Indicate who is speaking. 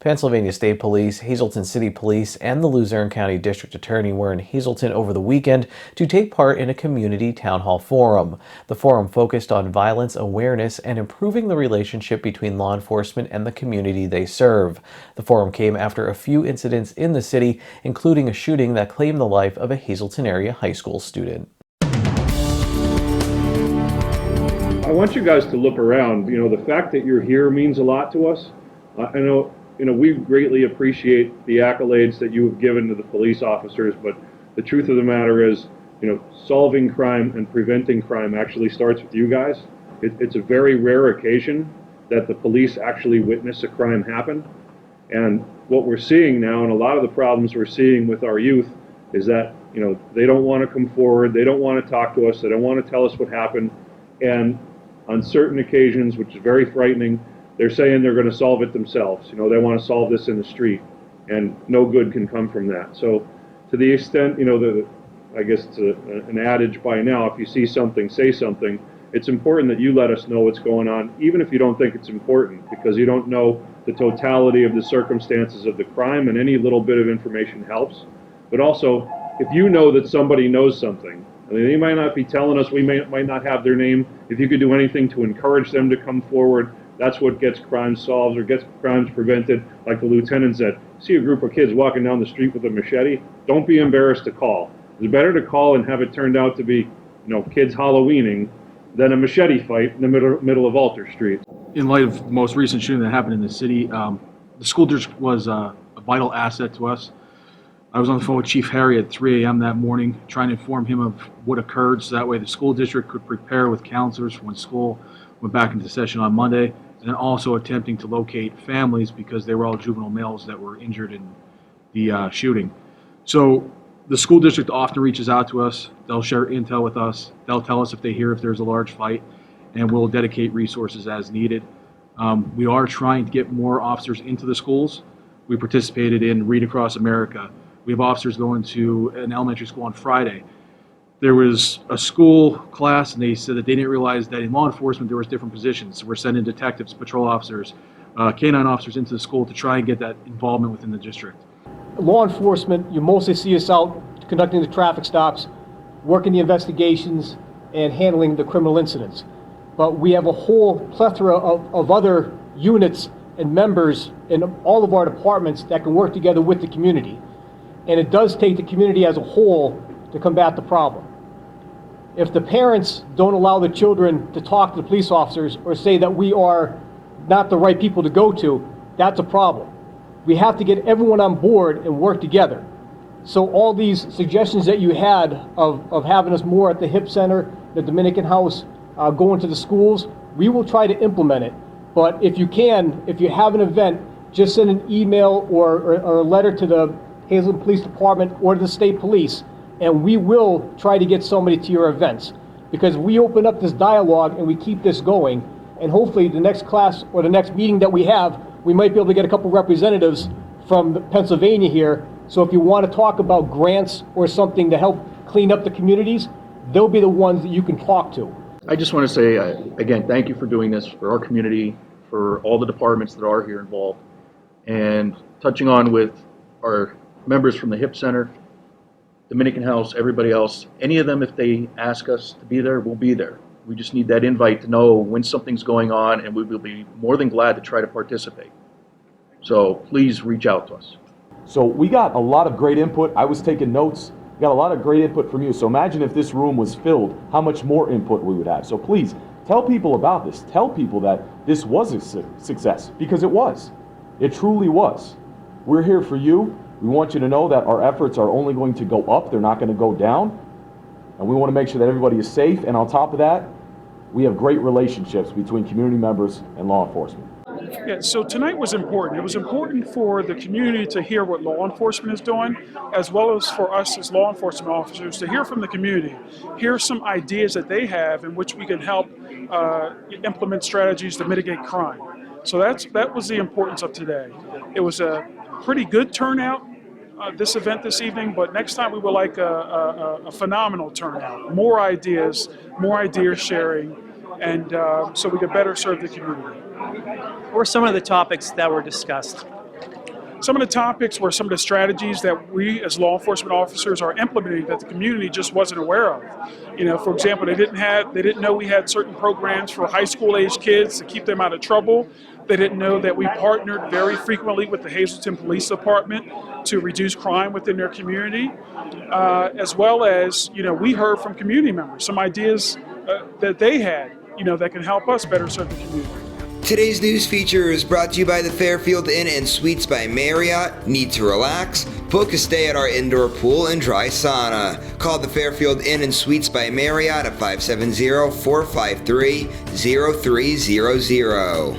Speaker 1: Pennsylvania State Police, Hazleton City Police, and the Luzerne County District Attorney were in Hazleton over the weekend to take part in a community town hall forum. The forum focused on violence awareness and improving the relationship between law enforcement and the community they serve. The forum came after a few incidents in the city, including a shooting that claimed the life of a Hazleton area high school student.
Speaker 2: I want you guys to look around. The fact that you're here means a lot to us. I know, we greatly appreciate the accolades that you have given to the police officers, but the truth of the matter is, solving crime and preventing crime actually starts with you guys. It's a very rare occasion that the police actually witness a crime happen. And what we're seeing now, and a lot of the problems we're seeing with our youth, is that, they don't want to come forward, they don't want to talk to us, they don't want to tell us what happened. And on certain occasions, which is very frightening, they're saying they're going to solve it themselves. They want to solve this in the street, and no good can come from that. So to the extent, I guess it's an adage by now, if you see something, say something. It's important that you let us know what's going on, even if you don't think it's important, because you don't know the totality of the circumstances of the crime, and any little bit of information helps. But also, if you know that somebody knows something, they might not be telling us, we might not have their name. If you could do anything to encourage them to come forward, that's what gets crimes solved or gets crimes prevented. Like the lieutenant said, see a group of kids walking down the street with a machete, don't be embarrassed to call. It's better to call and have it turned out to be, kids Halloweening than a machete fight in the middle of Alter Street.
Speaker 3: In light of the most recent shooting that happened in the city, the school district was a vital asset to us. I was on the phone with Chief Harry at 3 a.m. that morning, trying to inform him of what occurred, so that way the school district could prepare with counselors when school went back into session on Monday, and then also attempting to locate families because they were all juvenile males that were injured in the shooting. So the school district often reaches out to us. They'll share intel with us. They'll tell us if there's a large fight, and we'll dedicate resources as needed. We are trying to get more officers into the schools. We participated in Read Across America. We have officers going to an elementary school on Friday. There was a school class, and they said that they didn't realize that in law enforcement there was different positions. So we're sending detectives, patrol officers, canine officers into the school to try and get that involvement within the district.
Speaker 4: Law enforcement, you mostly see us out conducting the traffic stops, working the investigations, and handling the criminal incidents. But we have a whole plethora of other units and members in all of our departments that can work together with the community. And it does take the community as a whole to combat the problem. If the parents don't allow the children to talk to the police officers or say that we are not the right people to go to, that's a problem. We have to get everyone on board and work together. So all these suggestions that you had of having us more at the HIP Center, the Dominican House, going to the schools, we will try to implement it. But if you have an event, just send an email or a letter to the Hazleton Police Department or to the state police, and we will try to get somebody to your events. Because we open up this dialogue and we keep this going, and hopefully the next class or the next meeting that we have, we might be able to get a couple representatives from Pennsylvania here. So if you want to talk about grants or something to help clean up the communities, they'll be the ones that you can talk to.
Speaker 5: I just want to say, again, thank you for doing this for our community, for all the departments that are here involved, and touching on with our members from the HIP Center, Dominican House, everybody else. Any of them, if they ask us to be there, we'll be there. We just need that invite to know when something's going on, and we will be more than glad to try to participate. So please reach out to us.
Speaker 6: So we got a lot of great input. I was taking notes. We got a lot of great input from you. So imagine if this room was filled, how much more input we would have. So please tell people about this. Tell people that this was a success, because it was. It truly was. We're here for you. We want you to know that our efforts are only going to go up. They're not going to go down. And we want to make sure that everybody is safe. And on top of that, we have great relationships between community members and law enforcement.
Speaker 7: Yeah, so tonight was important. It was important for the community to hear what law enforcement is doing, as well as for us as law enforcement officers to hear from the community, hear some ideas that they have in which we can help implement strategies to mitigate crime. So that was the importance of today. It was a pretty good turnout, this event this evening, but next time we would like a phenomenal turnout, more ideas sharing, and so we could better serve the community.
Speaker 8: What were some of the topics that were discussed?
Speaker 7: some of the topics were some of the strategies that we as law enforcement officers are implementing that the community just wasn't aware of. For example, they didn't know we had certain programs for high school age kids to keep them out of trouble. They didn't know that we partnered very frequently with the Hazleton Police Department to reduce crime within their community, as well as, we heard from community members some ideas that they had, that can help us better serve the community.
Speaker 8: Today's news feature is brought to you by the Fairfield Inn and Suites by Marriott. Need to relax? Book a stay at our indoor pool and dry sauna. Call the Fairfield Inn and Suites by Marriott at 570-453-0300.